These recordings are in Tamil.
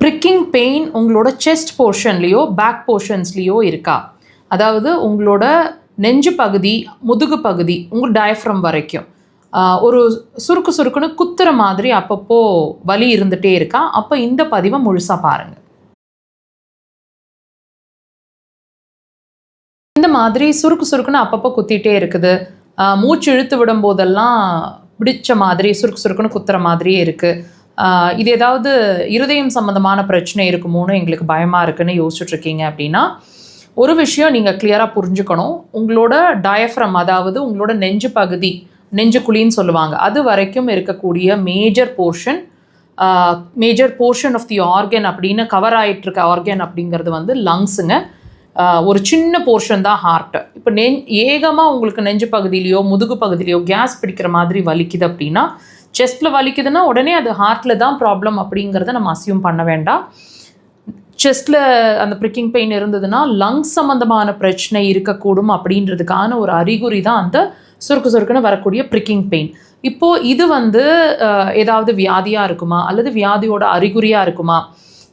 ப்ரிக்கிங் பெயின் உங்களோட செஸ்ட் போர்ஷன்லேயோ பேக் போர்ஷன்ஸ்லேயோ இருக்கா? அதாவது உங்களோட நெஞ்சு பகுதி, முதுகு பகுதி, உங்கள் டயஃப்ரம் வரைக்கும் ஒரு சுருக்கு சுருக்குன்னு குத்துற மாதிரி அப்பப்போ வலி இருந்துகிட்டே இருக்கா? அப்போ இந்த பதிவை முழுசாக பாருங்கள். இந்த மாதிரி சுருக்கு சுருக்குன்னு அப்பப்போ குத்திகிட்டே இருக்குது, மூச்சு இழுத்து விடும் போதெல்லாம் பிடிச்ச மாதிரி சுருக்கு சுருக்குன்னு குத்துற மாதிரியே இருக்குது, இது ஏதாவது இருதயம் சம்மந்தமான பிரச்சனை இருக்குமோன்னு எங்களுக்கு பயமாக இருக்குன்னு யோசிச்சுட்ருக்கீங்க அப்படின்னா, ஒரு விஷயம் நீங்கள் கிளியராக புரிஞ்சுக்கணும். உங்களோட டயஃப்ரம், அதாவது உங்களோட நெஞ்சு பகுதி, நெஞ்சு குழின்னு சொல்லுவாங்க, அது வரைக்கும் இருக்கக்கூடிய major portion of the organ அப்படின்னு கவர் ஆகிட்டுருக்க ஆர்கன் அப்படிங்கிறது வந்து லங்ஸுங்க. ஒரு சின்ன போர்ஷன் தான் ஹார்ட்டு. இப்போ ஏகமாக உங்களுக்கு நெஞ்சு பகுதியிலையோ முதுகு பகுதியிலையோ கேஸ் பிடிக்கிற மாதிரி வலிக்குது அப்படின்னா, செஸ்ட்டில் வலிக்குதுன்னா உடனே அது ஹார்ட்டில் தான் ப்ராப்ளம் அப்படிங்கிறத நம்ம அசியூம் பண்ண வேண்டாம். செஸ்ட்டில் அந்த ப்ரிக்கிங் பெயின் இருந்ததுன்னா லங்ஸ் சம்மந்தமான பிரச்சனை இருக்கக்கூடும் அப்படின்றதுக்கான ஒரு அறிகுறி தான் அந்த சுருக்கு சுருக்குன்னு வரக்கூடிய ப்ரிக்கிங் பெயின். இப்போது இது வந்து ஏதாவது வியாதியாக இருக்குமா அல்லது வியாதியோட அறிகுறியாக இருக்குமா,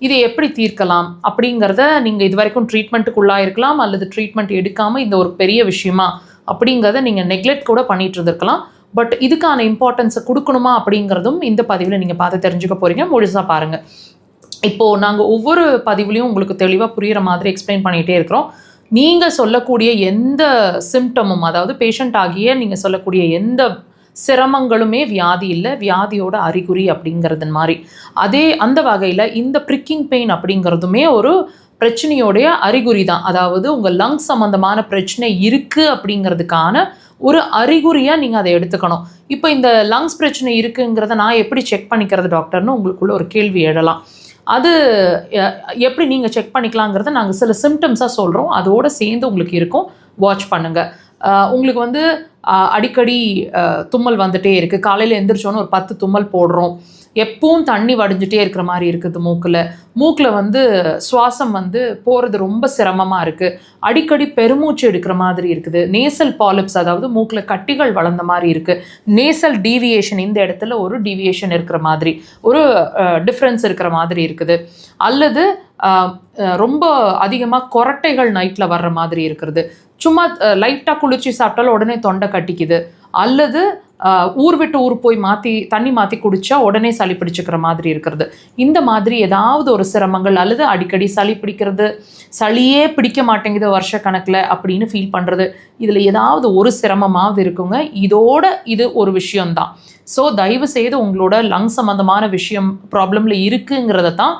இதை எப்படி தீர்க்கலாம் அப்படிங்கிறத நீங்கள் இது வரைக்கும் ட்ரீட்மெண்ட்டுக்குள்ளாக இருக்கலாம் அல்லது ட்ரீட்மெண்ட் எடுக்காமல் இந்த ஒரு பெரிய விஷயமா அப்படிங்கிறத நீங்கள் நெக்லெக்ட் கூட பண்ணிகிட்டு இருந்திருக்கலாம். பட் இதுக்கான இம்பார்ட்டன்ஸை கொடுக்கணுமா அப்படிங்கிறதும் இந்த பதிவில் நீங்கள் பார்த்து தெரிஞ்சுக்க போகிறீங்க. முழுசாக பாருங்கள். இப்போது நாங்கள் ஒவ்வொரு பதிவுலையும் உங்களுக்கு தெளிவாக புரிகிற மாதிரி எக்ஸ்பிளைன் பண்ணிகிட்டே இருக்கிறோம். நீங்கள் சொல்லக்கூடிய எந்த சிம்டமும், அதாவது பேஷண்ட் ஆகிய நீங்கள் சொல்லக்கூடிய எந்த சிரமங்களுமே வியாதி இல்லை, வியாதியோட அறிகுறி அப்படிங்கிறது மாதிரி. அந்த வகையில் இந்த ப்ரிக்கிங் பெயின் அப்படிங்கிறதுமே ஒரு பிரச்சனையோடைய அறிகுறி தான். அதாவது உங்கள் லங்ஸ் சம்மந்தமான பிரச்சனை இருக்குது அப்படிங்கிறதுக்கான ஒரு அறிகுறியாக நீங்கள் அதை எடுத்துக்கணும். இப்போ இந்த லங்ஸ் பிரச்சனை இருக்குங்கிறத நான் எப்படி செக் பண்ணிக்கிறது டாக்டர்னு உங்களுக்குள்ள ஒரு கேள்வி எழலாம். அது எப்படி நீங்கள் செக் பண்ணிக்கலாங்கிறத நாங்கள் சில சிம்டம்ஸாக சொல்கிறோம், அதோடு சேர்ந்து உங்களுக்கு இருக்கும், வாட்ச் பண்ணுங்கள். உங்களுக்கு வந்து அடிக்கடி தும்மல் வந்துகிட்டே இருக்குது, காலையில் எழுந்திரிச்சோன்னு ஒரு 10 தும்மல் போடுறோம், எப்பவும் தண்ணி வடிஞ்சிட்டே இருக்கிற மாதிரி இருக்குது மூக்கில் வந்து சுவாசம் வந்து போகிறது ரொம்ப சிரமமாக இருக்குது, அடிக்கடி பெருமூச்சு எடுக்கிற மாதிரி இருக்குது, நேசல் பாலிப்ஸ், அதாவது மூக்கில் கட்டிகள் வளர்ந்த மாதிரி இருக்குது, நேசல் டீவியேஷன், இந்த இடத்துல ஒரு டீவியேஷன் இருக்கிற மாதிரி, ஒரு டிஃப்ரென்ஸ் இருக்கிற மாதிரி இருக்குது, அல்லது ரொம்ப அதிகமாக கொரட்டைகள் நைட்டில் வர்ற மாதிரி இருக்கிறது, சும்மா லைட்டாக குளிர்ச்சி சாப்பிட்டாலும் உடனே தொண்டை கட்டிக்குது, அல்லது ஊர் விட்டு ஊர் போய் தண்ணி மாற்றி குடித்தா உடனே சளி பிடிச்சிக்கிற மாதிரி இருக்கிறது, இந்த மாதிரி ஏதாவது ஒரு சிரமங்கள், அல்லது அடிக்கடி சளி பிடிக்கிறது, சளியே பிடிக்க மாட்டேங்குது வருஷக்கணக்கில் அப்படின்னு ஃபீல் பண்ணுறது, இதில் ஏதாவது ஒரு சிரமமாவது இருக்குங்க. இது ஒரு விஷயம்தான். ஸோ தயவு செய்து உங்களோட லங்ஸ் சம்மந்தமான விஷயம் ப்ராப்ளமில் இருக்குங்கிறத தான்